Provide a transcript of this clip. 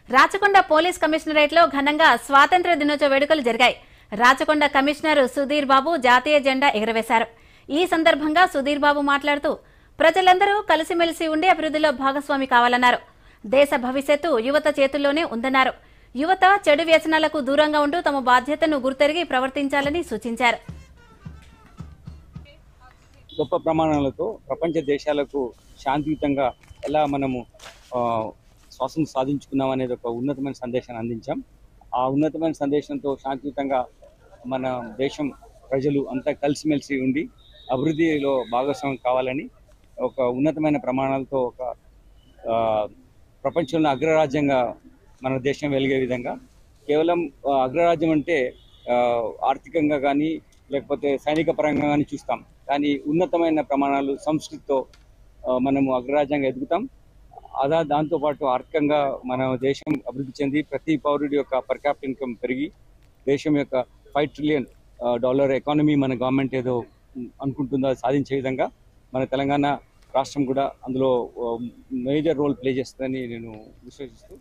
Rachakonda police commissionerate లో ఘనంగా స్వాతంత్ర దినోత్సవ వేడుకలు జరిగాయి. రాచకొండ కమిషనర్ సుధీర్ బాబు జాతీయ జెండా ఎగురవేశారు. ఈ సందర్భంగా సుధీర్ బాబు మాట్లాడుతూ ప్రజలందరూ కలిసిమెలిసి ఉండి అభివృద్ధిలో భాగస్వామి కావాలన్నారు. దేశ భవిష్యత్తు యువత చేతుల్లోనే ఉందన్నారు. యువత చెడు వ్యసనాలకు దూరంగా ఉంటూ తమ బాధ్యతను గుర్తెరిగి ప్రవర్తించాలని సూచించారు. గొప్ప ప్రమాణాలతో ప్రపంచ దేశాలకు శాంతియుతంగా ఎలా మనము స్వాతంత్రం సాధించుకున్నాం అనేది ఒక ఉన్నతమైన సందేశాన్ని అందించాం. ఆ ఉన్నతమైన సందేశంతో శాంతియుతంగా మన దేశం ప్రజలు అంతా కలిసిమెలిసి ఉండి అభివృద్ధిలో భాగస్వామ్యం కావాలని ఒక ఉన్నతమైన ప్రమాణాలతో ఒక ప్రపంచంలో అగ్రరాజ్యంగా మన దేశం వెలిగే విధంగా, కేవలం అగ్రరాజ్యం అంటే ఆర్థికంగా కానీ లేకపోతే సైనిక పరంగా కానీ చూస్తాం, కానీ ఉన్నతమైన ప్రమాణాలు సంస్కృతితో మనము అగ్రరాజ్యంగా ఎదుగుతాం. దాంతోపాటు ఆర్థికంగా మన దేశం అభివృద్ధి చెంది ప్రతి పౌరుడి యొక్క పర్ క్యాపిటల్ ఇన్కమ్ పెరిగి దేశం యొక్క $5 ట్రిలియన్ ఎకానమీ మన గవర్నమెంట్ ఏదో అనుకుంటుందో అది సాధించే విధంగా మన తెలంగాణ రాష్ట్రం కూడా అందులో మేజర్ రోల్ ప్లే చేస్తుందని నేను విశ్వసిస్తూ